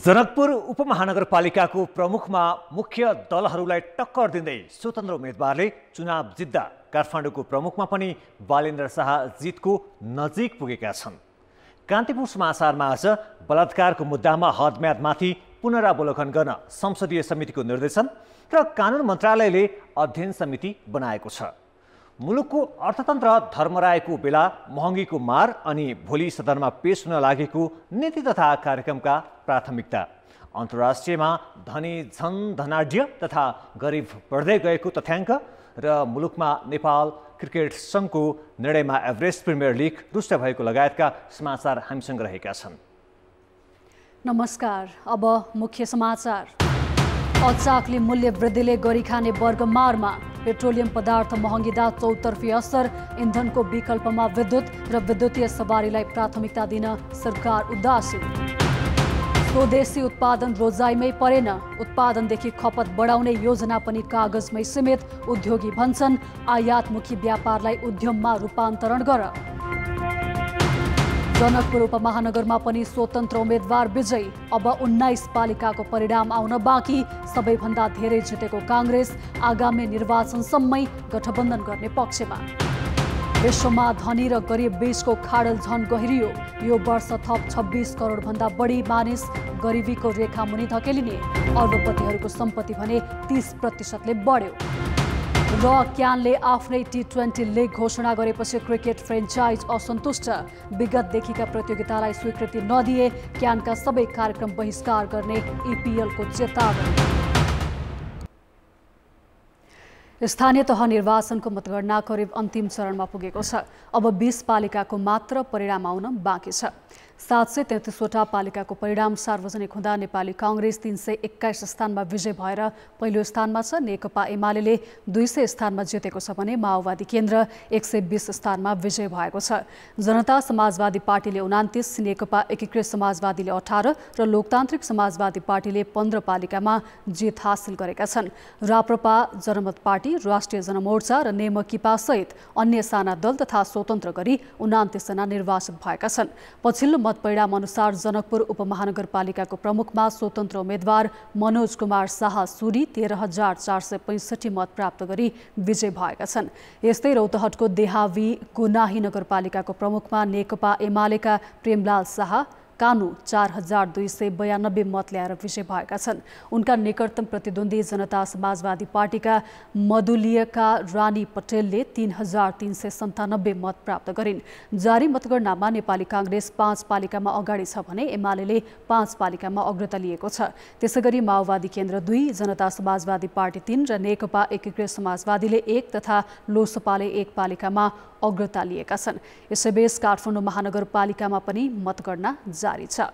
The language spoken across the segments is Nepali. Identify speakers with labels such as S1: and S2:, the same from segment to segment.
S1: जनकपुर उपमहानगरपालिकाको प्रमुखमा मुख्य दलहरूलाई टक्कर दिँदै स्वतन्त्र उम्मेदवारले चुनाव जित्दा काठमाडौँको प्रमुखमा पनि बालेन्द्र शाह जितको नजिक पुगेका छन्। कान्तिपुर समाचारमा आज बलात्कारको मुद्दामा हदम्यादमाथि पुनरावलोकन गर्न संसदीय समितिको निर्देशन र कानुन मन्त्रालयले अध्ययन समिति बनाएको छ। मुलुकको अर्थतन्त्र धर्मराएको बेला महँगीको मार अनि भोलि सदनमा पेश हुन लागेको नीति तथा कार्यक्रमका प्राथमिकता, अन्तर्राष्ट्रियमा धनी झन धनाढ्य तथा गरिब बढ्दै गएको तथ्याङ्क र मुलुकमा नेपाल क्रिकेट सङ्घको निर्णयमा एभरेस्ट प्रिमियर लिग रुष्ट भएको लगायतका समाचार हामीसँग रहेका छन्।
S2: नमस्कार, अब मुख्य समाचार। अचाकली मूल्य वृद्धिले गरिखाने वर्गमारमा पेट्रोलियम पदार्थ महँगीदा चौतर्फी असर, इन्धनको विकल्पमा विद्युत र विद्युतीय सवारीलाई प्राथमिकता दिन सरकार उदासीन। स्वदेशी उत्पादन रोजाइमै परेन, उत्पादनदेखि खपत बढाउने योजना पनि कागजमै सीमित, उद्योगी भन्छन्। आयातमुखी व्यापारलाई उद्यममा रूपान्तरण गर। जनकपुर उपमहानगरमा पनि स्वतन्त्र उम्मेदवार विजयी, अब 19 पालिकाको परिणाम आउन बाँकी। सबैभन्दा धेरै जितेको काङ्ग्रेस आगामी निर्वाचनसम्मै गठबन्धन गर्ने पक्षमा। विश्वमा धनी र गरिब बीचको खाडल झन गहिरियो, यो वर्ष थप 26 करोड भन्दा बढी मानिस गरिबीको रेखा मुनि धकेलिने। अर्बपतिहरूको सम्पत्ति भने 30% बढ्यो। र क्यानले आफ्नै T20 लिग घोषणा गरेपछि क्रिकेट फ्रेन्चाइज असन्तुष्ट, विगतदेखिका प्रतियोगितालाई स्वीकृति नदिए क्यानका सबै कार्यक्रम बहिष्कार गर्ने EPL को चेतावनी। स्थानीय तह निर्वाचनको मतगणना करिब अन्तिम चरणमा पुगेको छ। अब 20 पालिकाको मात्र परिणाम आउन बाँकी छ। 733वटा पालिकाको परिणाम सार्वजनिक हुँदा नेपाली काङ्ग्रेस 321 स्थानमा विजय भएर पहिलो स्थानमा छ। नेकपा एमाले 200 स्थानमा जितेको छ भने माओवादी केन्द्र 120 स्थानमा विजय भएको छ। जनता समाजवादी पार्टीले 29, नेकपा एकीकृत समाजवादीले 18 र लोकतान्त्रिक समाजवादी पार्टीले 15 पालिकामा जित हासिल गरेका छन्। राप्रपा, जनमत पार्टी, राष्ट्रिय जनमोर्चा र नेमकिपा सहित अन्य साना दल तथा स्वतन्त्र गरी 29 जना निर्वाचित भएका छन्। पछिल्लो मतपरिणाम अनुसार जनकपुर उपमहानगरपालिकाको प्रमुखमा स्वतन्त्र उम्मेदवार मनोज कुमार शाह सुरी 13,465 मत प्राप्त गरी विजय भएका छन्। यस्तै रौतहटको देहावी गुनाही नगरपालिकाको प्रमुखमा नेकपा एमालेका प्रेमलाल शाह कानु 4,292 मत ल्याएर विजय भएका छन्। उनका निकटतम प्रतिद्वन्दी जनता समाजवादी पार्टीका मधुलियका रानी पटेलले 3,397 मत प्राप्त गरिन्। जारी मतगणनामा नेपाली काङ्ग्रेस 5 पालिकामा अगाडि छ भने एमाले 5 पालिकामा अग्रता लिएको छ। त्यसैगरी माओवादी केन्द्र 2, जनता समाजवादी पार्टी 3 र नेकपा एकीकृत समाजवादीले 1 तथा लोसपाले 1 पालिकामा अग्रता लिएका छन्। यसैबीच काठमाडौँ महानगरपालिकामा पनि मतगणना जारी छ।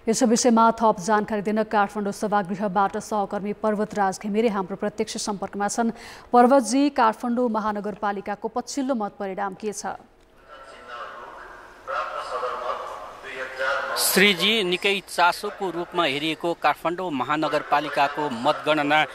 S2: यस विषयमा थप जानकारी दिन काठमाडौँ सभागृहबाट सहकर्मी पर्वतराज घिमिरे हाम्रो प्रत्यक्ष सम्पर्कमा छन्। पर्वतजी, काठमाडौँ महानगरपालिकाको पछिल्लो मत परिणाम के छ?
S3: श्रीजी, निकै चासोको रूपमा हेरिएको काठमाडौँ महानगरपालिकाको मतगणना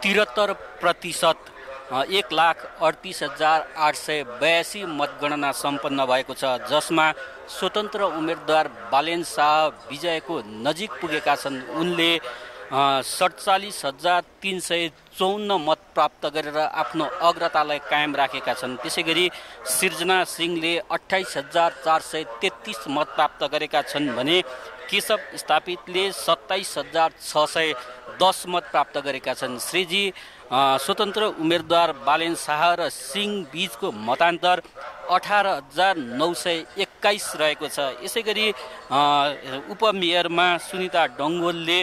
S3: 73%, 1,38,882 मतगणना सम्पन्न भएको छ, जसमा स्वतन्त्र उम्मेदवार बालेन्द्र शाह विजयको नजिक पुगेका छन्। उनले 47,354 मत प्राप्त गरेर आफ्नो अग्रतालाई कायम राखेका छन्। त्यसैगरी सृजना सिंहले 28,433 मत प्राप्त गरेका छन् भने केशव स्थापितले 27,610 मत प्राप्त गरेका छन्। श्रीजी, स्वतन्त्र उम्मेदवार बालेन्द्र शाह र सिंह बीचको मतान्तर 18,921 रहेको छ। यसैगरी उपमेयरमा सुनिता डङ्गोलले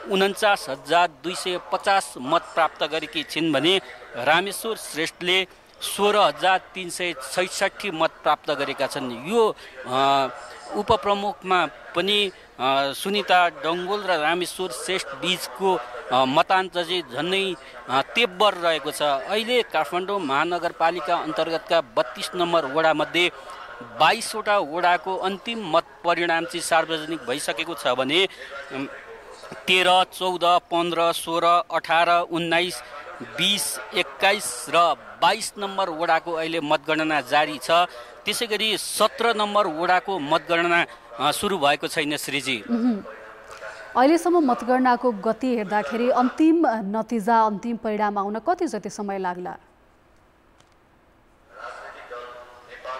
S3: 49,250 मत प्राप्त गरेकी छिन् भने रामेश्वर श्रेष्ठले 16,366 मत प्राप्त गरेका छन्। यो उपप्रमुखमा पनि सुनिता डङ्गोल र रामेश्वर श्रेष्ठ बीचको मतान्तर चाहिँ झन्नै तेब्बर रहेको छ। अहिले काठमाडौँ महानगरपालिका अन्तर्गतका 32 नम्बर वडामध्ये 22वटा वडाको अन्तिम मत परिणाम चाहिँ सार्वजनिक भइसकेको छ भने 13, 14, 15, 16, 18, 19, 20, 21 र 22 नम्बर वडाको अहिले मतगणना जारी छ। त्यसैगरी 17 नम्बर वडाको मतगणना सुरु भएको छैन श्रीजी।
S2: अहिलेसम्म मतगणनाको गति हेर्दाखेरि अन्तिम नतिजा अन्तिम परिणाम आउन कति जति समय लाग्ला?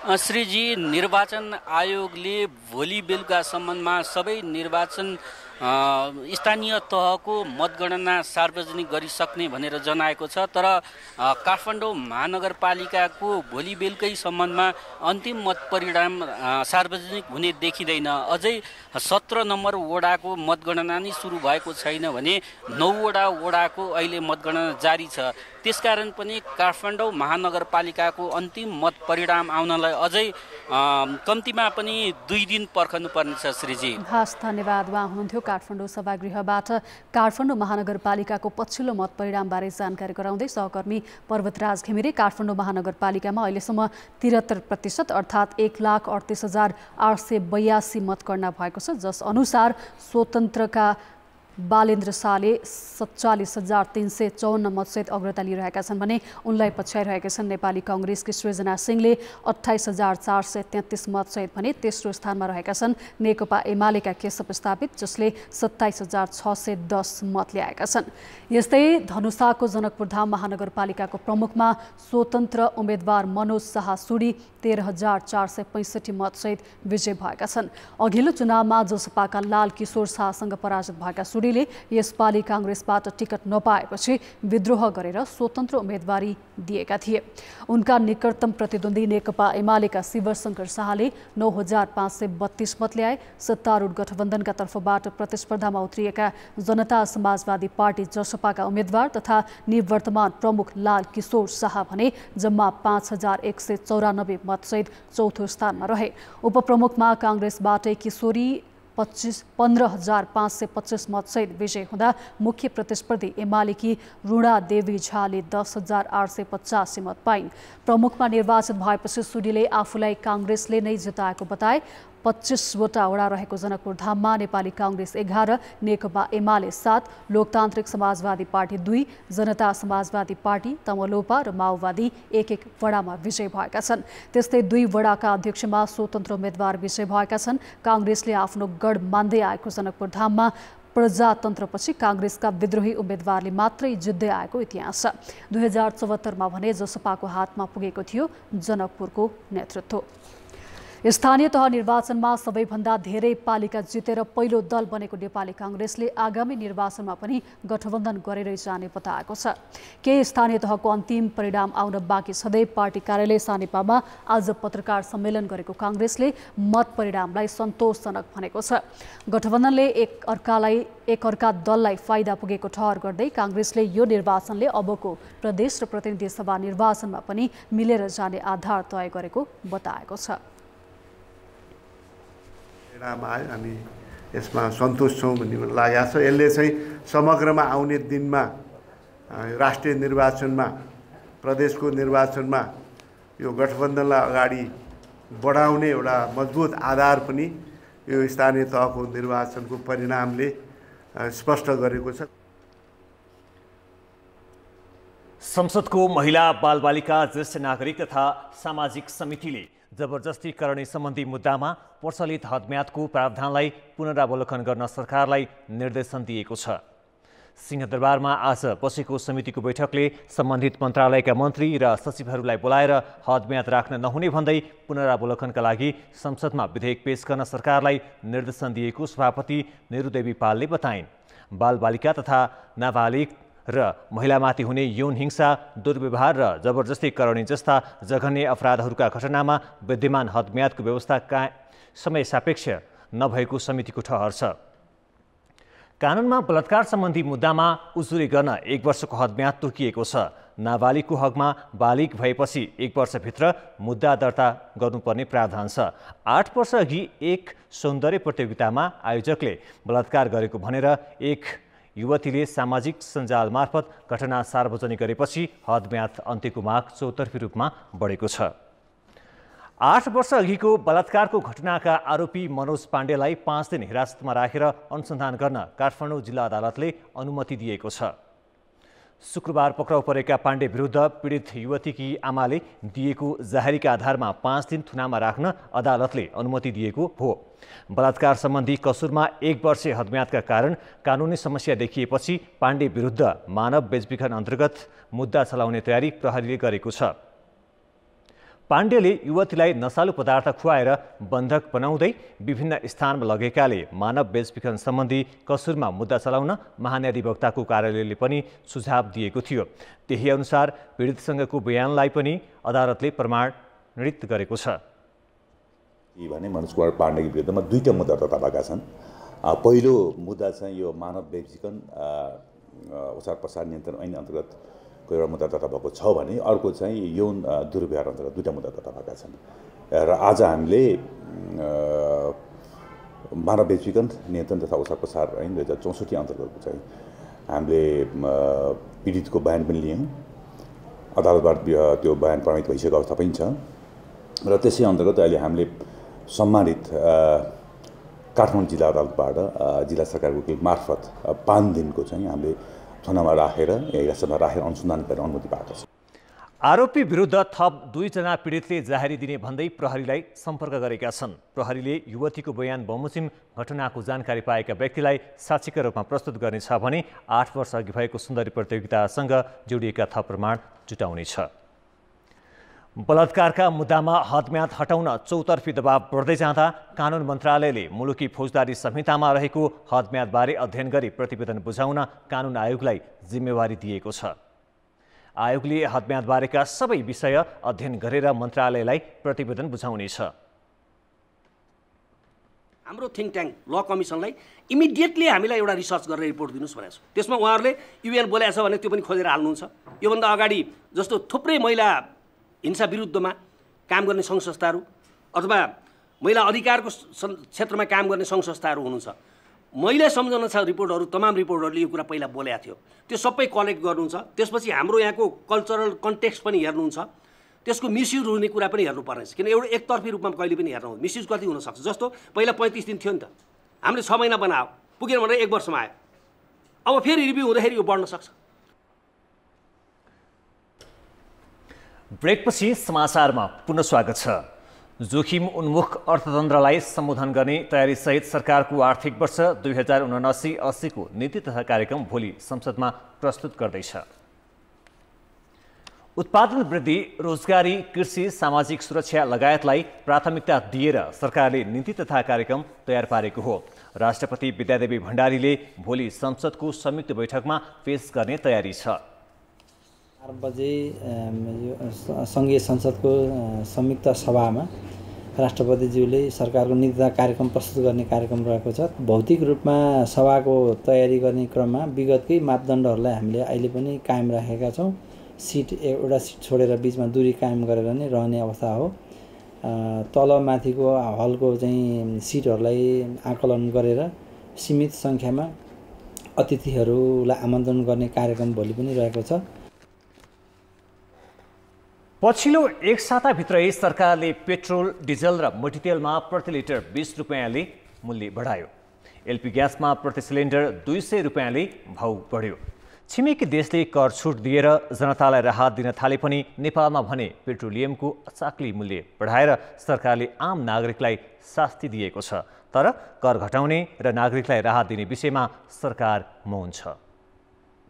S3: श्रीजी, निर्वाचन आयोगले भोलि बेलुकासम्ममा सबै निर्वाचन स्थानीय तहको मतगणना सार्वजनिक गरिसक्ने भनेर जनाएको छ। तर काठमाडौँ महानगरपालिकाको भोलि बेलुकैसम्ममा अन्तिम मत परिणाम सार्वजनिक हुने देखिँदैन। अझै 17 नम्बर वडाको मतगणना नै सुरु भएको छैन भने 9वटा वडाको अहिले मतगणना जारी छ। त्यसकारण पनि काठमाडौँ महानगरपालिकाको अन्तिम मत परिणाम आउनलाई अझै कम्तीमा पनि 2 दिन पर्खनुपर्नेछ श्रीजी।
S2: हस्, धन्यवाद। उहाँ हुनुहुन्थ्यो काठमाडौँ सभागृहबाट काठमाडौँ महानगरपालिकाको पछिल्लो मत परिणामबारे जानकारी गराउँदै सहकर्मी पर्वतराज घिमिरे। काठमाडौँ महानगरपालिकामा अहिलेसम्म 73% अर्थात् 1,38,882 मतगणना भएको छ, जस अनुसार स्वतन्त्रका बालेन्द्र शाहले 47,354 मतसहित अग्रता लिइरहेका छन् भने उनलाई पछ्याइरहेका छन् नेपाली काङ्ग्रेसकी सृजना सिंहले 28,433 मतसहित भने तेस्रो स्थानमा रहेका छन् नेकपा एमालेका केशव स्थापित, जसले 27,610 मत ल्याएका छन्। यस्तै धनुषाको जनकपुरधाम महानगरपालिकाको प्रमुखमा स्वतन्त्र उम्मेद्वार मनोज शाह सुडी 13,465 मतसहित विजय भएका छन्। अघिल्लो चुनावमा जसपाका लाल किशोर शाहसँग पराजित भएका सुडीले यसपालि काङ्ग्रेसबाट टिकट नपाएपछि विद्रोह गरेर स्वतन्त्र उम्मेदवारी दिएका थिए। उनका निकटतम प्रतिद्वन्दी नेकपा एमालेका शिवशंकर शाहले 9,532 मत ल्याए। सत्तारूढ गठबन्धनका तर्फबाट प्रतिस्पर्धामा उत्रिएका जनता समाजवादी पार्टी जसपाका उम्मेद्वार तथा निवर्तमान प्रमुख लाल किशोर शाह भने जम्मा 5,194 मतसहित चौथो स्थानमा रहे। उपप्रमुखमा काङ्ग्रेसबाटै किशोरी 15,525 मतसहित विजय हुँदा मुख्य प्रतिस्पर्धी एमालेकी रुणा देवी झाले 10,885 मत पाइन्। प्रमुखमा निर्वाचित भएपछि सुडीले आफूलाई काङ्ग्रेसले नै जिताएको बताए। 25वटा वडा रहेको जनकपुर धाममा नेपाली काङ्ग्रेस 11, नेकपा एमाले 7, लोकतान्त्रिक समाजवादी पार्टी 2, जनता समाजवादी पार्टी, तमलोपा र माओवादी 1-1 वडामा विजय भएका छन्। त्यस्तै 2 वडाका अध्यक्षमा स्वतन्त्र उम्मेद्वार विजय भएका छन्। काङ्ग्रेसले आफ्नो गढ मान्दै आएको जनकपुर धाममा प्रजातन्त्रपछि काङ्ग्रेसका विद्रोही उम्मेद्वारले मात्रै जित्दै आएको इतिहास छ। 2074मा भने जसपाको हातमा पुगेको थियो जनकपुरको नेतृत्व। स्थानीय तह निर्वाचनमा सबैभन्दा धेरै पालिका जितेर पहिलो दल बनेको नेपाली काङ्ग्रेसले आगामी निर्वाचनमा पनि गठबन्धन गरेरै जाने बताएको छ। केही स्थानीय तहको अन्तिम परिणाम आउन बाँकी छँदै पार्टी कार्यालय सानेपामा आज पत्रकार सम्मेलन गरेको काङ्ग्रेसले मत परिणामलाई सन्तोषजनक भनेको छ। गठबन्धनले एकअर्का दललाई फाइदा पुगेको ठहर गर्दै काङ्ग्रेसले यो निर्वाचनले अबको प्रदेश र प्रतिनिधि सभा निर्वाचनमा पनि मिलेर जाने आधार तय गरेको बताएको छ।
S4: हामी यसमा सन्तोष छौँ भन्ने लागेको छ। यसले चाहिँ समग्रमा आउने दिनमा राष्ट्रिय निर्वाचनमा, प्रदेशको निर्वाचनमा यो गठबन्धनलाई अगाडि बढाउने एउटा मजबुत आधार पनि यो स्थानीय तहको निर्वाचनको परिणामले स्पष्ट गरेको छ।
S1: संसदको महिला बालबालिका ज्येष्ठ नागरिक तथा सामाजिक समितिले जबरजस्ती करणी सम्बन्धी मुद्दामा प्रचलित हदम्यादको प्रावधानलाई पुनरावलोकन गर्न सरकारलाई निर्देशन दिएको छ। सिंहदरबारमा आज बसेको समितिको बैठकले सम्बन्धित मन्त्रालयका मन्त्री र सचिवहरूलाई बोलाएर हदम्याद राख्न नहुने भन्दै पुनरावलोकनका लागि संसदमा विधेयक पेश गर्न सरकारलाई निर्देशन दिएको सभापति निरुदेवी पालले बताइन्। बालबालिका तथा नाबालिग र महिलामाथि हुने यौन हिंसा, दुर्व्यवहार र जबरजस्ती करणी जस्ता जघन्य अपराधहरूका घटनामा विद्यमान हदम्यादको व्यवस्था समय सापेक्ष नभएको समितिको ठहर छ। कानुनमा बलात्कार सम्बन्धी मुद्दामा उजुरी गर्न 1 वर्षको हदम्याद तोकिएको छ। नाबालिगको हकमा बालिग भएपछि 1 वर्षभित्र मुद्दा दर्ता गर्नुपर्ने प्रावधान छ। 8 वर्ष अघि एक सौन्दर्य प्रतियोगितामा आयोजकले बलात्कार गरेको भनेर एक युवतीले सामाजिक सञ्जाल मार्फत घटना सार्वजनिक गरेपछि हदम्याद अन्त्यको माग चौतर्फी रूपमा बढेको छ। 8 वर्ष अघिको बलात्कारको घटनाका आरोपी मनोज पाण्डेलाई 5 दिन हिरासतमा राखेर अनुसन्धान गर्न काठमाडौँ जिल्ला अदालतले अनुमति दिएको छ। शुक्रबार पक्राउ परेका पाण्डे विरुद्ध पीडित युवतीकी आमाले दिएको जाहेरीका आधारमा 5 दिन थुनामा राख्न अदालतले अनुमति दिएको हो। बलात्कार सम्बन्धी कसुरमा 1 वर्ष हदम्यादका कारण कानुनी समस्या देखिएपछि पाण्डे विरुद्ध मानव बेचबिखन अन्तर्गत मुद्दा चलाउने तयारी प्रहरीले गरेको छ। पाण्डेले युवतीलाई नशालु पदार्थ खुवाएर बन्धक बनाउँदै विभिन्न स्थानमा लगेकाले मानव बेचबिखन सम्बन्धी कसुरमा मुद्दा चलाउन महान्याधिवक्ताको कार्यालयले पनि सुझाव दिएको थियो। त्यही अनुसार पीडितसँगको बयानलाई पनि अदालतले प्रमाणित गरेको छ।
S5: भने मनोज कुमार पाण्डेको विरुद्धमा 2टा मुद्दा दर्ता भएका छन्। पहिलो मुद्दा चाहिँ यो मानव बेचबिखन ओसार प्रसार नियन्त्रण ऐन अन्तर्गत एउटा मुद्दा दर्ता भएको छ भने अर्को चाहिँ यौन दुर्व्यवहार अन्तर्गत 2टा मुद्दा दर्ता भएका छन्। र आज हामीले मानव बेचबिखन नियन्त्रण तथा ओसार प्रसार ऐन 2064 अन्तर्गतको चाहिँ हामीले पीडितको बयान पनि लियौँ। अदालतबाट त्यो बयान प्रमाणित भइसकेको अवस्था पनि छ र त्यसै अन्तर्गत अहिले हामीले सम्मानित काठमाडौँ जिल्ला अदालतबाट जिल्ला सरकारको वकिल मार्फत 5 दिनको चाहिँ हामीले थानामा राखेर हिरासतमा राखेर अनुसन्धान गर्न अनुमति पाएका छौँ।
S1: आरोपी विरुद्ध थप 2 जना पीडितले जाहेरी दिने भन्दै प्रहरीलाई सम्पर्क गरेका छन्। प्रहरीले युवतीको बयान बमोजिम घटनाको जानकारी पाएका व्यक्तिलाई साक्षीका रूपमा प्रस्तुत गर्नेछ भने 8 वर्ष अघि भएको सुन्दरी प्रतियोगितासँग जोडिएका थप प्रमाण जुटाउनेछ। बलात्कारका मुद्दामा हदम्याद हटाउन चौतर्फी दबाव बढ्दै जाँदा कानुन मन्त्रालयले मुलुकी फौजदारी संहितामा रहेको हदम्यादबारे अध्ययन गरी प्रतिवेदन बुझाउन कानुन आयोगलाई जिम्मेवारी दिएको छ। आयोगले हदम्यादबारेका सबै विषय अध्ययन गरेर मन्त्रालयलाई प्रतिवेदन बुझाउनेछ।
S6: हाम्रो थिङ्क ट्याङ्क ल कमिसनलाई इमिडिएटली हामीलाई एउटा रिसर्च गरेर रिपोर्ट दिनुहोस् भनेको छ। त्यसमा उहाँहरूले युएन बोलेको छ भने त्यो पनि खोजेर हाल्नुहुन्छ। योभन्दा अगाडि जस्तो थुप्रै महिला हिंसा विरुद्धमा काम गर्ने सङ्घ संस्थाहरू अथवा महिला अधिकारको क्षेत्रमा काम गर्ने सङ्घ संस्थाहरू हुनुहुन्छ। मैले सम्झना छ रिपोर्टहरू तमाम रिपोर्टहरूले यो कुरा पहिला बोलेको थियो। त्यो सबै कलेक्ट गर्नुहुन्छ। त्यसपछि हाम्रो यहाँको कल्चरल कन्टेक्स्ट पनि हेर्नुहुन्छ। त्यसको मिसयुज हुने कुरा पनि हेर्नुपर्ने छ। किन एउटा एकतर्फी रूपमा कहिले पनि हेर्नु मिसयुज कति हुनसक्छ। जस्तो पहिला 35 दिन थियो नि त, हामीले 6 महिना बनायो, पुगेन भनेर 1 वर्षमा आयो। अब फेरि रिभ्यू हुँदाखेरि यो बढ्न सक्छ।
S1: ब्रेकपछि समाचारमा पुनः स्वागत छ। जोखिम उन्मुख अर्थतन्त्रलाई सम्बोधन गर्ने तयारीसहित सरकारको आर्थिक वर्ष 2079-80 को नीति तथा कार्यक्रम भोलि संसदमा प्रस्तुत गर्दैछ। उत्पादन वृद्धि, रोजगारी, कृषि, सामाजिक सुरक्षा लगायतलाई प्राथमिकता दिएर सरकारले नीति तथा कार्यक्रम तयार पारेको हो। राष्ट्रपति विद्यादेवी भण्डारीले भोलि संसदको संयुक्त बैठकमा पेश गर्ने तयारी छ।
S7: 4 बजे सङ्घीय संसदको संयुक्त सभामा राष्ट्रपतिज्यूले सरकारको नीति तथा कार्यक्रम प्रस्तुत गर्ने कार्यक्रम रहेको छ। भौतिक रूपमा सभाको तयारी गर्ने क्रममा विगतकै मापदण्डहरूलाई हामीले अहिले पनि कायम राखेका छौँ। एउटा सिट छोडेर बिचमा दूरी कायम गरेर नै रहने अवस्था हो। तल माथिको हलको चाहिँ सिटहरूलाई आकलन गरेर सीमित सङ्ख्यामा अतिथिहरूलाई आमन्त्रण गर्ने कार्यक्रम भोलि पनि रहेको छ।
S1: पछिल्लो 1 साताभित्रै सरकारले पेट्रोल, डिजल र मट्टितेलमा प्रति लिटर 20 रुपियाँले मूल्य बढायो। एलपी ग्यासमा प्रति सिलिन्डर 200 रुपियाँले भाउ बढ्यो। छिमेकी देशले कर छुट दिएर जनतालाई राहत दिन थाले पनि नेपालमा भने पेट्रोलियमको अचाक्ली मूल्य बढाएर सरकारले आम नागरिकलाई शास्ति दिएको छ। तर कर घटाउने र नागरिकलाई राहत दिने विषयमा सरकार मौन छ।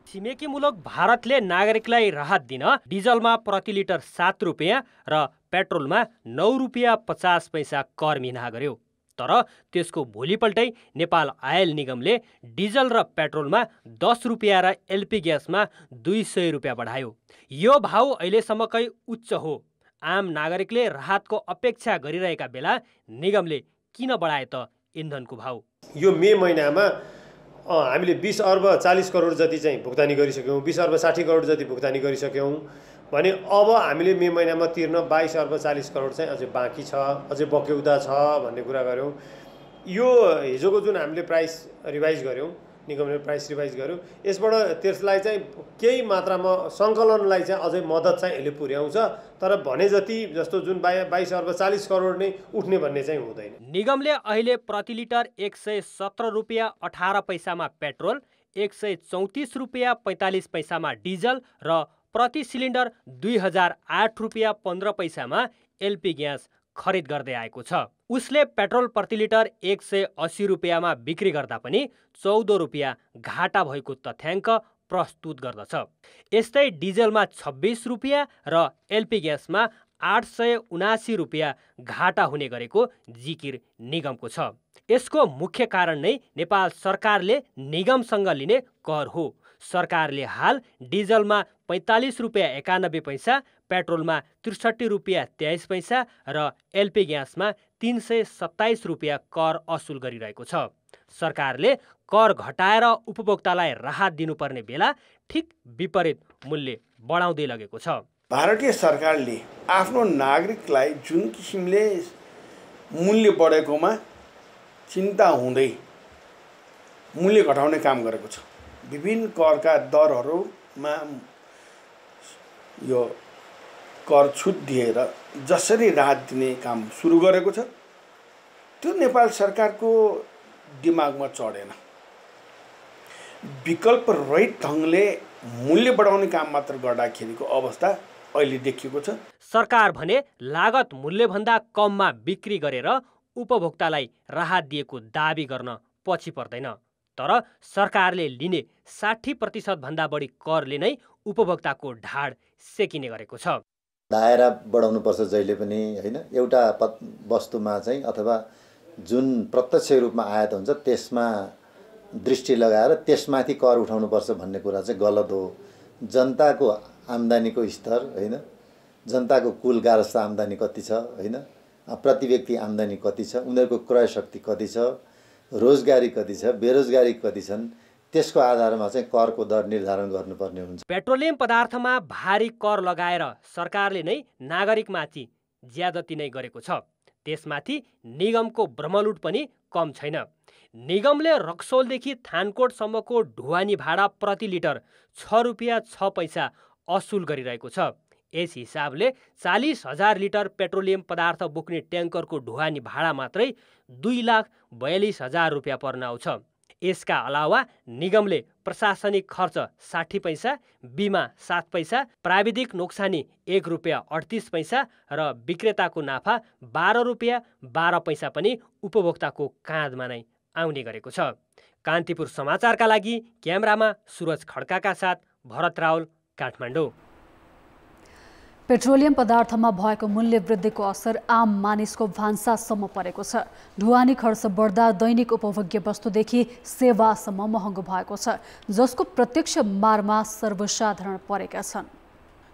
S8: छिमेकी मुलुक भारतले नागरिकलाई राहत दिन डिजलमा प्रति लिटर 7 रुपियाँ र पेट्रोलमा 9 रुपियाँ 50 पैसा कर मिना गर्यो। तर त्यसको भोलिपल्टै नेपाल आयल निगमले डिजल र पेट्रोलमा 10 रुपियाँ र एलपी ग्यासमा 200 रुपियाँ बढायो। यो भाउ अहिलेसम्मकै उच्च हो। आम नागरिकले राहतको अपेक्षा गरिरहेका बेला निगमले किन बढाए त इन्धनको भाउ?
S9: यो मे महिनामा हामीले 20 अर्ब 40 करोड जति चाहिँ भुक्तानी गरिसक्यौँ, 20 अर्ब 60 करोड जति भुक्तानी गरिसक्यौँ भने अब हामीले मे महिनामा तिर्न 22 अर्ब 40 करोड चाहिँ अझै बाँकी छ, अझै बक्यौदा छ भन्ने कुरा गऱ्यौँ। यो हिजोको जुन हामीले प्राइस रिभाइज गऱ्यौँ, निगमले प्राइस रिभाइज गर्यो, यसबाट त्यसलाई चाहिँ केही मात्रामा सङ्कलनलाई चाहिँ अझै मद्दत चाहिँ यसले पुर्याउँछ। तर भने जति जस्तो जुन 22 अर्ब 40 करोड नै उठ्ने भन्ने चाहिँ हुँदैन।
S8: निगमले अहिले प्रति लिटर 117 रुपियाँ 18 पैसामा पेट्रोल, 134 रुपियाँ 45 पैसामा डिजल र प्रति सिलिन्डर 2008 रुपियाँ 15 पैसामा एलपी ग्यास खरिद गर्दै आएको छ। उसले पेट्रोल प्रति लिटर 180 रुपियाँमा बिक्री गर्दा पनि 14 रुपियाँ घाटा भएको तथ्याङ्क प्रस्तुत गर्दछ। यस्तै डिजलमा 26 रुपियाँ र एलपी ग्यासमा 879 रुपियाँ घाटा हुने गरेको जिकिर निगमको छ। यसको मुख्य कारण नै नेपाल सरकारले निगमसँग लिने कर हो। सरकारले हाल डिजलमा 45 रुपियाँ 91 पैसा, पेट्रोलमा 63 रुपियाँ 23 पैसा र एलपी ग्यासमा 327 रुपियाँ कर असुल गरिरहेको छ। सरकारले कर घटाएर उपभोक्तालाई राहत दिनुपर्ने बेला ठिक विपरीत मूल्य बढाउँदै लगेको छ।
S10: भारतीय सरकारले आफ्नो नागरिकलाई जुन किसिमले मूल्य बढेकोमा चिन्ता हुँदै मूल्य घटाउने काम गरेको छ। विभिन्न करका दरहरूमा यो कर छुट दिएर जसरी राहत दिने काम सुरु गरेको छ, त्यो नेपाल सरकारको दिमागमा चढेन। विकल्प रहित ढङ्गले मूल्य बढाउने काम मात्र गर्दाखेरिको अवस्था अहिले देखिएको छ।
S8: सरकार भने लागत मूल्यभन्दा कममा बिक्री गरेर उपभोक्तालाई राहत दिएको दाबी गर्न पछि पर्दैन। तर सरकारले लिने 60% भन्दा बढी करले नै उपभोक्ताको ढाड सेकिने गरेको छ।
S11: दायरा बढाउनुपर्छ जहिले पनि, हैन? एउटा वस्तुमा चाहिँ अथवा जुन प्रत्यक्ष रूपमा आयात हुन्छ त्यसमा दृष्टि लगाएर त्यसमाथि कर उठाउनुपर्छ भन्ने कुरा चाहिँ गलत हो। जनताको आम्दानीको स्तर, हैन? जनताको कुल गारस्थ आम्दानी कति छ, हैन? प्रति व्यक्ति आम्दानी कति छ, उनीहरूको क्रय शक्ति कति छ, रोजगारी कति छ, बेरोजगारी कति छन्, त्यसको आधारमा चाहिँ करको दर निर्धारण गर्नुपर्ने हुन्छ।
S8: पेट्रोलियम पदार्थमा भारी कर लगाएर सरकारले नै नागरिकमाथि ज्यादती नै गरेको छ। त्यसमाथि निगमको ब्रह्मलुट पनि कम छैन। निगमले रक्सौलदेखि थानकोटसम्मको ढुवानी भाडा प्रति लिटर 6 रुपियाँ 6 पैसा असुल गरिरहेको छ। यस हिसाबले 40,000 लिटर पेट्रोलियम पदार्थ बोक्ने ट्याङ्करको ढुवानी भाडा मात्रै 2,42,000 रुपियाँ पर्न आउँछ। यसका अलावा निगमले प्रशासनिक खर्च 60 पैसा, बिमा 7 पैसा, प्राविधिक नोक्सानी 1 रुपियाँ 38 पैसा र विक्रेताको नाफा 12 रुपियाँ 12 पैसा पनि उपभोक्ताको काँधमा नै आउने गरेको छ। कान्तिपुर समाचारका लागि क्यामेरामा सुरज खड्काका साथ भरत राउल, काठमाडौँ।
S2: पेट्रोलियम पदार्थमा भएको मूल्य वृद्धिको असर आम मानिसको भान्सासम्म परेको छ। ढुवानी खर्च बढ्दा दैनिक उपभोग्य वस्तुदेखि सेवासम्म महँगो भएको छ, जसको प्रत्यक्ष मारमा सर्वसाधारण परेका छन्।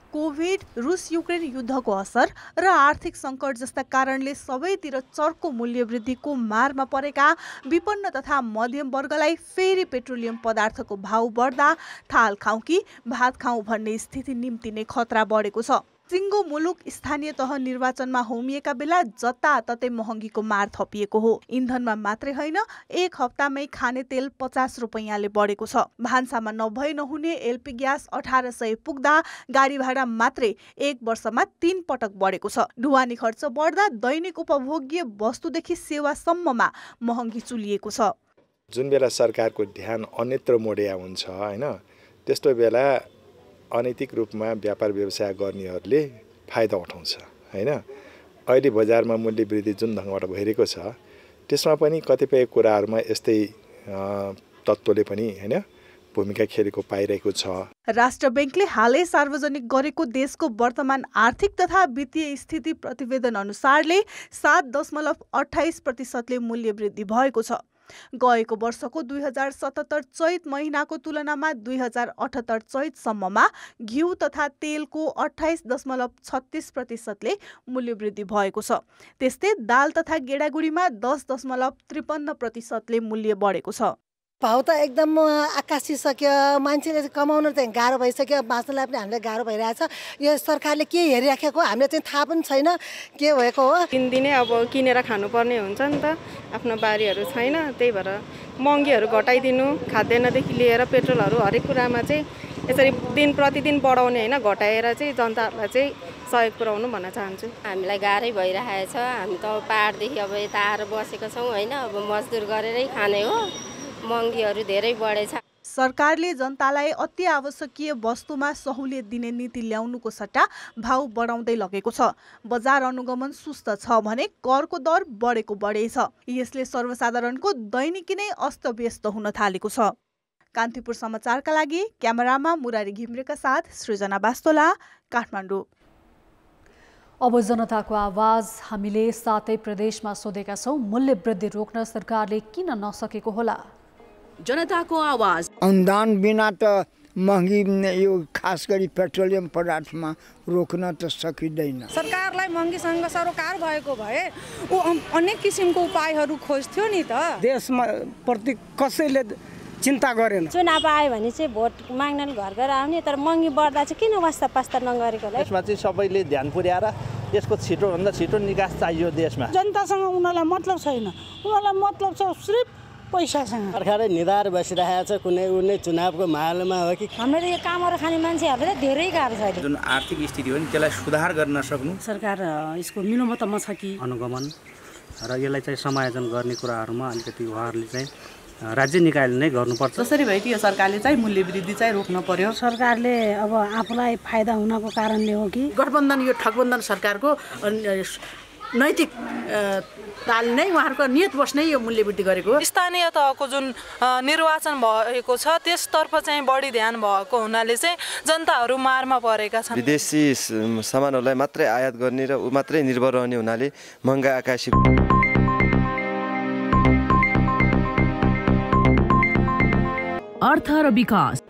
S12: कोभिड, रुस युक्रेन युद्धको असर र आर्थिक सङ्कट जस्ता कारणले सबैतिर चर्को मूल्य वृद्धिको मारमा परेका विपन्न तथा मध्यम वर्गलाई फेरि पेट्रोलियम पदार्थको भाउ बढ्दा थाल खाउँ कि भात खाउँ भन्ने स्थिति निम्तिने खतरा बढेको छ। सिङ्गो मुलुक स्थानीय तह निर्वाचनमा होमिएका बेला जताततै महँगीको मार थपिएको हो। इन्धनमा मात्रै होइन, एक हप्तामै खाने तेल 50 रुपैयाँले बढेको छ। भान्सामा नभई नहुने एलपी ग्यास 1800 पुग्दा गाडी भाडा मात्रै 1 वर्षमा 3 पटक बढेको छ। ढुवानी खर्च बढ्दा दैनिक उपभोग्य वस्तुदेखि सेवासम्ममा महँगी चुलिएको छ।
S13: जुन बेला सरकारको ध्यान अन्यत्र मोडिया हुन्छ, हैन, त्यस्तो बेला अनैतिक रूपमा व्यापार व्यवसाय गर्नेहरूले फाइदा उठाउँछ, हैन। अहिले बजारमा मूल्य वृद्धि जुन ढङ्गबाट भइरहेको छ त्यसमा पनि कतिपय कुराहरूमा यस्तै तत्त्वले पनि, हैन, भूमिका खेलेको पाइरहेको छ।
S12: राष्ट्र बैंकले हालै सार्वजनिक गरेको देशको वर्तमान आर्थिक तथा वित्तीय स्थिति प्रतिवेदन अनुसारले 7.28% मूल्य वृद्धि भएको छ। गएको वर्षको 2077 चैत महिनाको तुलनामा 2078 चैतसम्ममा घिउ तथा तेलको 28.36% मूल्य वृद्धि भएको छ। त्यस्तै दाल तथा गेडागुडीमा 10.53% मूल्य बढेको छ।
S14: भाउ त एकदम आकाशिसक्यो। मान्छेले कमाउन चाहिँ गाह्रो भइसक्यो, बाँच्नलाई पनि हामीलाई गाह्रो भइरहेछ। यो सरकारले के हेरिराखेको हामीलाई चाहिँ थाहा पनि छैन के भएको हो।
S15: दिनदिनै अब किनेर खानुपर्ने हुन्छ नि त, आफ्नो बारीहरू छैन, त्यही भएर महँगीहरू घटाइदिनु, खाद्यान्नदेखि लिएर पेट्रोलहरू हरेक कुरामा चाहिँ यसरी दिन प्रतिदिन बढाउने होइन, घटाएर चाहिँ जनताहरूलाई चाहिँ सहयोग पुर्याउनु भन्न चाहन्छु।
S16: हामीलाई गाह्रै भइरहेछ। हामी त पहाडदेखि अब यता आएर बसेको छौँ, होइन, अब मजदुर गरेरै खाने हो। महँगीहरू धेरै बढेछ।
S12: सरकारले जनतालाई अति आवश्यकीय वस्तुमा सहुलियत दिने नीति ल्याउनुको सट्टा भाउ बढाउँदै लगेको छ। बजार अनुगमन सुस्त छ भने करको दर बढेको बढै छ। यसले सर्वसाधारणको दैनिकी नै अस्तव्यस्त हुन थालेको छ। कान्तिपुर समाचारका लागि क्यामेरामा मुरारी घिम्रेका साथ सृजना बास्तोला, काठमाडौँ।
S2: अब जनताको आवाज हामीले 7 प्रदेशमा सोधेका छौं। मूल्य वृद्धि रोक्न सरकारले किन नसकेको होला?
S17: जनताको आवाज।
S18: अनुदान बिना त महँगी यो खास गरी पेट्रोलियम पदार्थमा रोक्न त सकिँदैन।
S19: सरकारलाई महँगीसँग सरोकार भएको भए ऊ अनेक किसिमको उपायहरू खोज्थ्यो नि त।
S18: देशमा प्रति कसैले चिन्ता गरेन।
S20: चुनाव आयो भने चाहिँ भोट माग्न घर घर आउने, तर महँगी बढ्दा चाहिँ किन वास्ता पास्ता नगरेकोलाई?
S21: यसमा चाहिँ सबैले ध्यान पुर्याएर यसको छिटोभन्दा छिटो निकास चाहियो देशमा।
S22: जनतासँग उनीहरूलाई मतलब छैन, उनीहरूलाई मतलब छ सिर्फ पैसासँग।
S23: सरकारले निधार बसिरहेको छ, कुनै चुनावको माहौलमा हो कि।
S20: हामीले यो कामहरू खाने मान्छेहरूले धेरै गाह्रो छ।
S24: जुन आर्थिक स्थिति हो नि त्यसलाई सुधार गर्न सक्नु।
S25: सरकार यसको मिलोमतमा छ कि अनुगमन र यसलाई चाहिँ समायोजन गर्ने कुराहरूमा अलिकति उहाँहरूले चाहिँ राज्य निकायले नै गर्नुपर्छ।
S26: जसरी भए कि यो सरकारले चाहिँ मूल्य वृद्धि चाहिँ रोक्न पर्यो।
S19: सरकारले अब आफूलाई फाइदा हुनको कारणले हो कि
S26: गठबन्धन यो ठगबन्धन सरकारको नैतिक ताल नै उहाँहरूको नियत बस्नै यो मूल्य वृद्धि गरेको हो।
S27: स्थानीय तहको जुन निर्वाचन भएको छ त्यसतर्फ चाहिँ बढी ध्यान भएको हुनाले चाहिँ जनताहरू मारमा परेका छन्।
S28: विदेशी सामानहरूलाई मात्रै आयात गर्ने र मात्रै निर्भर रहने हुनाले महँगा आकाशी।
S17: अर्थ र विकास।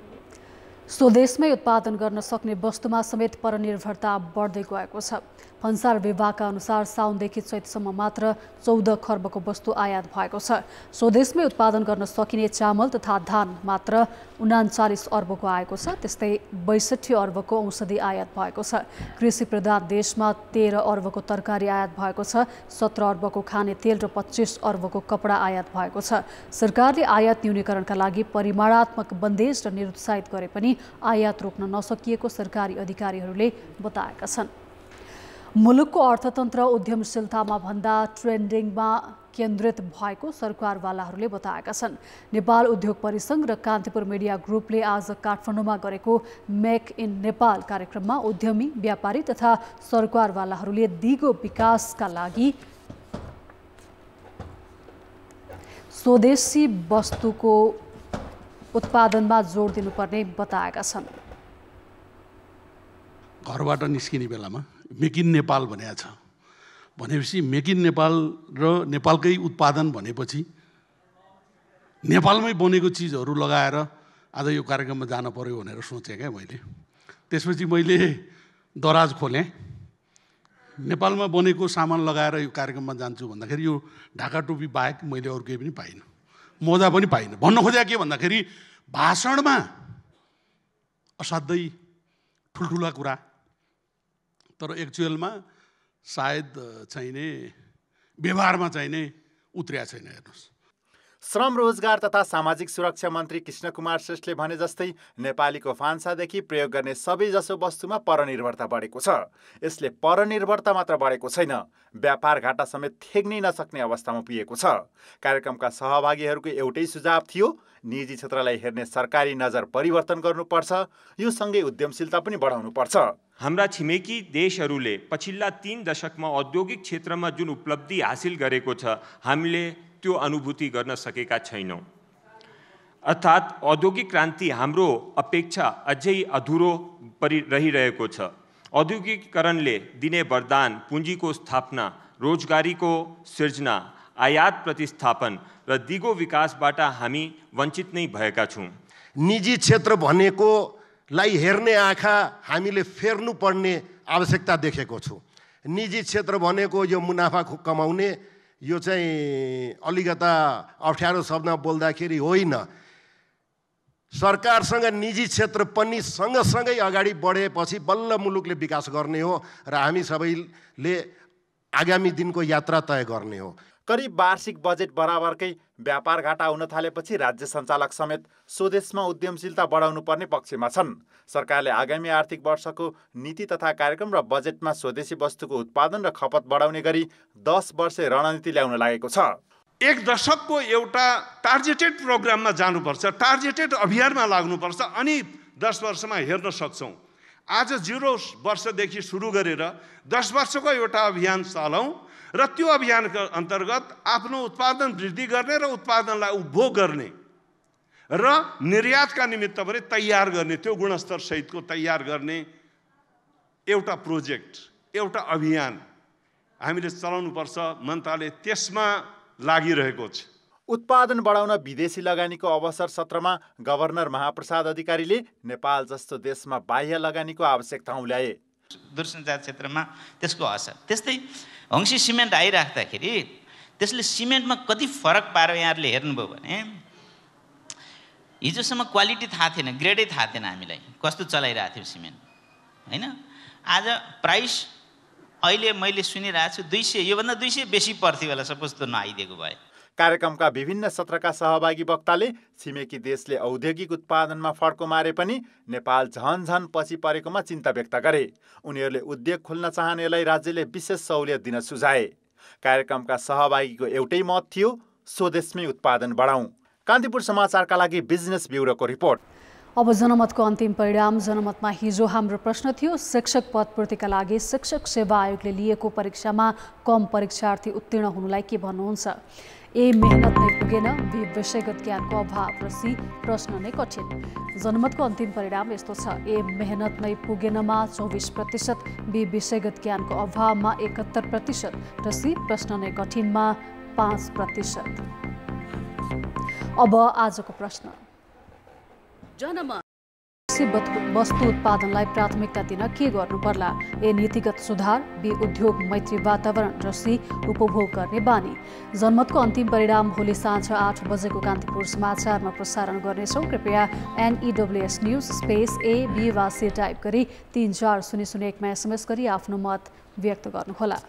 S2: स्वदेशमै उत्पादन गर्न सक्ने वस्तुमा समेत परनिर्भरता बढ्दै गएको छ। भन्सार विभागका अनुसार साउनदेखि चैतसम्म मात्र 14 खर्बको वस्तु आयात भएको छ। स्वदेशमै उत्पादन गर्न सकिने चामल तथा धान मात्र 39 अर्बको आएको छ। त्यस्तै 62 अर्बको औषधि आयात भएको छ। कृषि प्रधान देशमा 13 अर्बको तरकारी आयात भएको छ। 17 अर्बको खाने तेल र 25 अर्बको कपडा आयात भएको छ। सरकारले आयात न्यूनीकरणका लागि परिमाणात्मक बन्देज र निरुत्साहित गरे पनि आयात रोक्न नसकिएको सरकारी अधिकारीहरूले बताएका छन्। मुलुकको अर्थतन्त्र उद्यमशीलतामा भन्दा ट्रेन्डिङमा केन्द्रित भएको सरकारवालाहरूले बताएका छन्। नेपाल उद्योग परिसंघ र कान्तिपुर मिडिया ग्रुपले आज काठमाडौँमा गरेको मेक इन नेपाल कार्यक्रममा उद्यमी, व्यापारी तथा सरकारवालाहरूले दिगो विकासका लागि स्वदेशी वस्तुको उत्पादनमा जोड दिनुपर्ने बताएका छन्।
S29: घरबाट निस्किने बेलामा मेक इन नेपाल भनेको छ भनेपछि मेक इन नेपाल र नेपालकै उत्पादन भनेपछि नेपालमै बनेको चिजहरू लगाएर आज यो कार्यक्रममा जान पर्यो भनेर सोचेँ क्या मैले। त्यसपछि मैले दराज खोलेँ, नेपालमा बनेको सामान लगाएर यो कार्यक्रममा जान्छु भन्दाखेरि यो ढाका टोपी बाहेक मैले अरू केही पनि पाइनँ, मजा पनि पाइनँ। भन्न खोजेको के भन्दाखेरि भाषणमा असाध्यै ठुल्ठुला कुरा, तर एक्चुअलमा सायद चाहिने व्यवहारमा चाहिने उत्रिया छैन। हेर्नुहोस्,
S30: श्रम रोजगार तथा सामाजिक सुरक्षा मन्त्री कृष्ण कुमार श्रेष्ठले भने जस्तै नेपालीको भान्सादेखि प्रयोग गर्ने सबैजसो वस्तुमा परनिर्भरता बढेको छ। यसले परनिर्भरता मात्र बढेको छैन, व्यापार घाटा समेत थेग्नै नसक्ने अवस्थामा पुगेको छ। कार्यक्रमका सहभागीहरूको एउटै सुझाव थियो, निजी क्षेत्रलाई हेर्ने सरकारी नजर परिवर्तन गर्नुपर्छ, यो सँगै उद्यमशीलता पनि बढाउनुपर्छ।
S31: हाम्रा छिमेकी देशहरूले पछिल्ला 3 दशकमा औद्योगिक क्षेत्रमा जुन उपलब्धि हासिल गरेको छ हामीले त्यो अनुभूति गर्न सकेका छैनौँ। अर्थात् औद्योगिक क्रान्ति हाम्रो अपेक्षा अझै अधुरो रहिरहेको छ। औद्योगिकीकरणले दिने वरदान पुँजीको स्थापना, रोजगारीको सिर्जना, आयात प्रतिस्थापन र दिगो विकासबाट हामी वञ्चित नै भएका छौँ।
S32: निजी क्षेत्र भनेकोलाई हेर्ने आँखा हामीले फेर्नु पर्ने आवश्यकता देखेको छु। निजी क्षेत्र भनेको यो मुनाफा कमाउने, यो चाहिँ अलिकता अप्ठ्यारो शब्दमा बोल्दाखेरि होइन। सरकारसँग निजी क्षेत्र पनि सँगसँगै अगाडि बढेपछि बल्ल मुलुकले विकास गर्ने हो र हामी सबैले आगामी दिनको यात्रा तय गर्ने हो।
S30: करिब वार्षिक बजेट बराबरकै व्यापार घाटा हुन थालेपछि राज्य सञ्चालक समेत स्वदेशमा उद्यमशीलता बढाउनु पर्ने पक्षमा छन्। सरकारले आगामी आर्थिक वर्षको नीति तथा कार्यक्रम र बजेटमा स्वदेशी वस्तुको उत्पादन र खपत बढाउने गरी 10 वर्षे रणनीति ल्याउन लागेको छ।
S1: एक दशकको एउटा टार्गेटेड प्रोग्राममा जानुपर्छ, टार्गेटेड अभियानमा लाग्नुपर्छ, अनि 10 वर्षमा हेर्न सक्छौँ। आज 0 वर्षदेखि सुरु गरेर 10 वर्षको एउटा अभियान चलाउँ र त्यो अभियानको अन्तर्गत आफ्नो उत्पादन वृद्धि गर्ने र उत्पादनलाई उपभोग गर्ने र निर्यातका निमित्त पनि तयार गर्ने, त्यो गुणस्तर सहितको तयार गर्ने एउटा प्रोजेक्ट, एउटा अभियान हामीले चलाउनुपर्छ। मन्त्रालय त्यसमा लागिरहेको छ।
S30: उत्पादन बढाउन विदेशी लगानीको अवसर सत्रमा गभर्नर महाप्रसाद अधिकारीले नेपाल जस्तो देशमा बाह्य लगानीको आवश्यकता उल्याए।
S3: दूरसञ्चार क्षेत्रमा त्यसको असर, त्यस्तै हङ्सी सिमेन्ट आइराख्दाखेरि त्यसले सिमेन्टमा कति फरक पार्यो यहाँहरूले हेर्नुभयो भने हिजोसम्म क्वालिटी थाहा थिएन, ग्रेडै थाहा थिएन हामीलाई कस्तो चलाइरहेको थियो सिमेन्ट हैन। आज प्राइस अहिले मैले सुनिरहेको छु 200, योभन्दा 200 बेसी पर्थ्यो होला सपोज त्यो नआइदिएको भए।
S30: कार्यक्रमका विभिन्न सत्रका सहभागी वक्ताले छिमेकी देशले औद्योगिक उत्पादनमा फड्को मारे पनि नेपाल झन पछि परेकोमा चिन्ता व्यक्त गरे। उनीहरूले उद्योग खोल्न चाहनेलाई राज्यले विशेष सहुलियत दिन सुझाए। कार्यक्रमका सहभागीको एउटै मत थियो, स्वदेशमै उत्पादन बढाउँ। कान्तिपुर समाचारका लागि बिजनेस ब्युरोको रिपोर्ट।
S2: अब जनमतको अन्तिम परिणाम। जनमतमा हिजो हाम्रो प्रश्न थियो, शिक्षक पद पूर्तिका लागि शिक्षक सेवा आयोगले लिएको परीक्षामा कम परीक्षार्थी उत्तीर्ण हुनुलाई के भन्नुहुन्छ? ए मेहनत नै पुगेन, बी विषयगत ज्ञानको अभाव र सी प्रश्न नै कठिन। जनमतको अन्तिम परिणाम यस्तो छ, ए मेहनत नै पुगेनमा 24%, बी विषयगत ज्ञानको अभावमा 71% र सी प्रश्न नै कठिनमा 5%। अब आजको प्रश्न,
S17: जनमत
S2: वस्तु उत्पादनलाई प्राथमिकता दिन के गर्नु पर्ला? ए नीतिगत सुधार, बी उद्योग मैत्री वातावरण र सी उपभोग गर्ने बानी। जनमतको अन्तिम परिणाम भोलि साँझ 8 बजेको कान्तिपुर समाचारमा प्रसारण गर्नेछौँ। कृपया NEWS news space A B वा C टाइप गरी 34001 मा SMS गरी आफ्नो मत व्यक्त गर्नुहोला।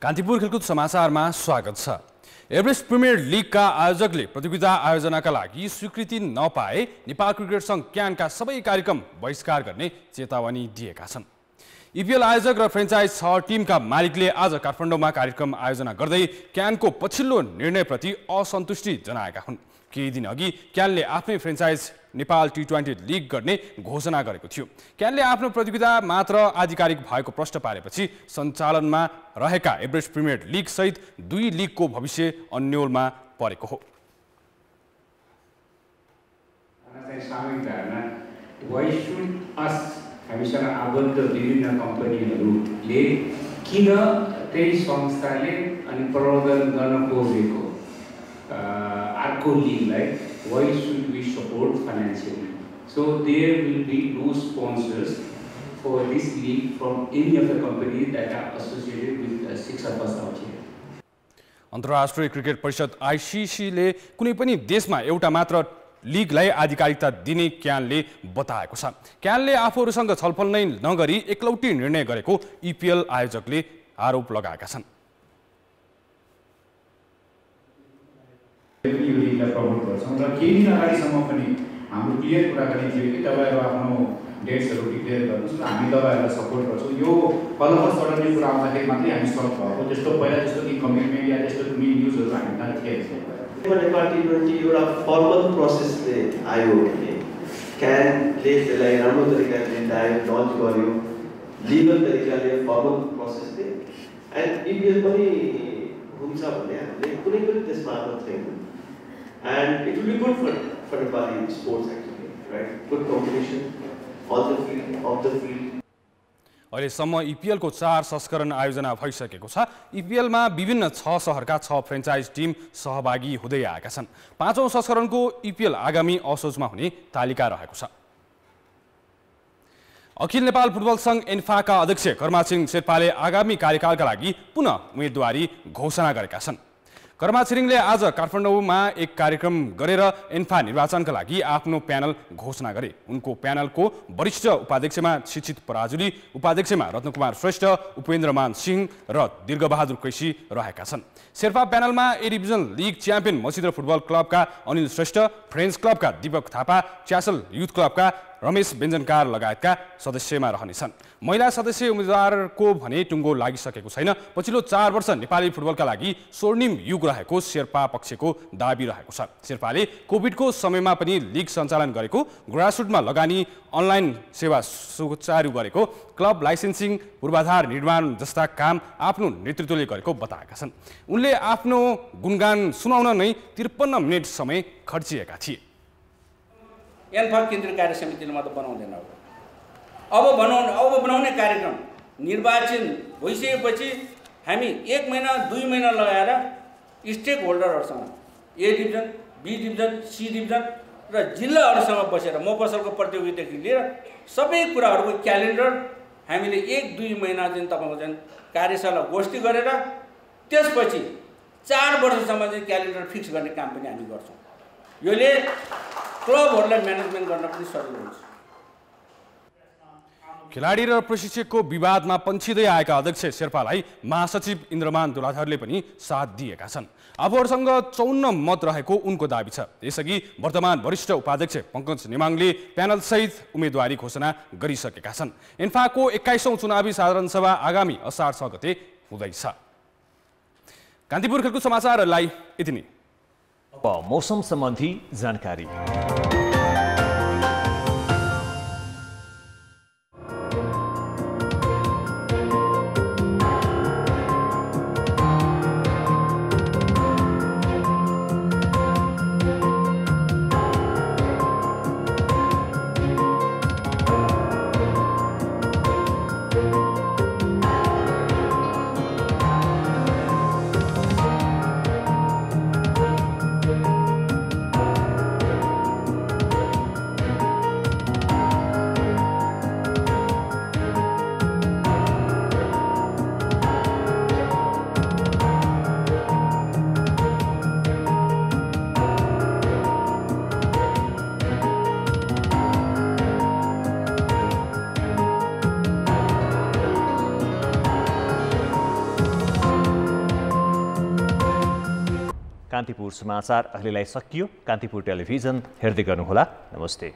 S4: कान्तिपुर खेलकुद समाचारमा स्वागत छ। एभरेस्ट प्रिमियर लिगका आयोजकले प्रतियोगिता आयोजनाका लागि स्वीकृति नपाए नेपाल क्रिकेट सङ्घ क्यानका सबै कार्यक्रम बहिष्कार गर्ने चेतावनी दिएका छन्। EPL आयोजक र फ्रेन्चाइज 6 टिमका मालिकले आज काठमाडौँमा कार्यक्रम आयोजना गर्दै क्यानको पछिल्लो निर्णयप्रति असन्तुष्टि जनाएका हुन्। केही दिन अघि क्यानले आफ्नै फ्रेन्चाइज नेपाल T20 लिग गर्ने घोषणा गरेको थियो। क्यानले आफ्नो प्रतियोगिता मात्र आधिकारिक भएको प्रश्न पारेपछि सञ्चालनमा रहेका एभरेस्ट प्रिमियर लिग सहित 2 लिगको भविष्य अन्योलमा परेको हो।
S5: हामीसँग आबद्ध विभिन्न कम्पनीहरूले किन त्यही संस्थाले अनि प्रवर्धन गर्न खोजेको अर्को लिगलाई why should we support financially? So there will be no sponsors for this league from any of the companies that are associated with the 6 of us out here.
S4: अन्तर्राष्ट्रिय क्रिकेट परिषद ICC ले कुनै पनि देशमा एउटा मात्र लिगलाई आधिकारिकता दिने क्यानले बताएको छ। क्यानले आफूहरूसँग छलफल नै नगरी एकलौटी निर्णय गरेको EPL आयोजकले आरोप लगाएका छन्।
S5: यो लिगलाई प्रमोट गर्छौँ र केही दिन अगाडिसम्म पनि हाम्रो क्लियर कुराकानी थियो कि तपाईँहरू आफ्नो डेट्सहरू डिक्लेयर गर्नुहोस् र हामी तपाईँहरूलाई सपोर्ट गर्छौँ। यो कलममा सडनली कुरा आउँदाखेरि मात्रै हामी सल्भ भएको, त्यस्तो पहिला जस्तो कि कमिटमेन्ट या त्यस्तो कुनै न्युजहरू हामी कहाँ थिएन।
S6: नेपाल T20 एउटा फर्मल प्रोसेसले आयो भने क्यानले त्यसलाई राम्रो तरिकाले निर्धारित लन्च गर्यो, लिगल तरिकाले फर्मल प्रोसेसले, एन्ड EPL पनि हुन्छ भन्ने हामीले कुनै पनि त्यसमा आएको छैन। And it will be good for Nepali sports actually, right? Good competition on the field, off the field.
S4: अहिलेसम्म EPL को 4 संस्करण आयोजना भइसकेको छ। EPL मा विभिन्न 6 शहरका 6 फ्रेन्चाइज टिम सहभागी हुँदै आएका छन्। 5औं संस्करणको EPL आगामी असोजमा हुने तालिका रहेको छ। अखिल नेपाल फुटबल संघ एन्फा का अध्यक्ष कर्मासिंह शेर्पाले आगामी कार्यकालका लागि पुनः उम्मेदवारी घोषणा गरेका छन्। कर्मा छिरिङले आज काठमाडौँमा एक कार्यक्रम गरेर एन्फा निर्वाचनका लागि आफ्नो प्यानल घोषणा गरे। उनको प्यानलको वरिष्ठ उपाध्यक्षमा शिक्षित पराजुली, उपाध्यक्षमा रत्नकुमार श्रेष्ठ, उपेन्द्रमान सिंह र दीर्घबहादुर कैसी रहेका छन्। शेर्पा प्यानलमा A division league champion Machhindra football क्लबका अनिल श्रेष्ठ, फ्रेन्च क्लबका दीपक थापा, च्यासल युथ क्लबका रमेश व्यञ्जनकार लगायतका सदस्यमा रहनेछन्। महिला सदस्य उम्मेदवारको भने टुङ्गो लागिसकेको छैन। पछिल्लो 4 वर्ष नेपाली फुटबलका लागि स्वर्णिम युग रहेको शेर्पा पक्षको दाबी रहेको छ। शेर्पाले कोभिडको समयमा पनि लिग सञ्चालन गरेको, ग्रासरुटमा लगानी, अनलाइन सेवा सुचारू गरेको, क्लब लाइसेन्सिङ, पूर्वाधार निर्माण जस्ता काम आफ्नो नेतृत्वले गरेको बताएका छन्। उनले आफ्नो गुणगान सुनाउन नै 53 मिनेट समय खर्चिएका थिए।
S24: एन्फा केन्द्रीय कार्य समितिले मात्र बनाउँदैन। अब बनाउने कार्यक्रम निर्वाचन भइसकेपछि हामी 1 महिना 2 महिना लगाएर स्टेक होल्डरहरूसँग A division, B division, C division र जिल्लाहरूसँग बसेर मफसलको प्रतियोगितादेखि लिएर सबै कुराहरूको क्यालेन्डर हामीले 1-2 महिना चाहिँ तपाईँको चाहिँ कार्यशाला गोष्ठी गरेर त्यसपछि 4 वर्षसम्म चाहिँ क्यालेन्डर फिक्स गर्ने काम पनि हामी गर्छौँ। योले क्लबहरूलाई म्यानेजमेन्ट गर्न पनि सजिलो हुन्छ।
S4: खेलाडी र प्रशिक्षकको विवादमा पन्छिँदै आएका अध्यक्ष शेर्पालाई महासचिव इन्द्रमान दुलाधरले पनि साथ दिएका छन्। आफूहरूसँग 54 मत रहेको उनको दाबी छ। यसअघि वर्तमान वरिष्ठ उपाध्यक्ष पङ्कज नेमाङले प्यानलसहित उम्मेदवारी घोषणा गरिसकेका छन्। एन्फाको 21औं चुनावी साधारण सभा आगामी असार 6 गते हुँदैछ। कान्तिपुर खेलकुद समाचारलाई यति नै।
S7: अब मौसम सम्बन्धी जानकारी। कान्तिपुर समाचार अहिलेलाई सकियो। कान्तिपुर टेलिभिजन हेर्दै गर्नुहोला। नमस्ते।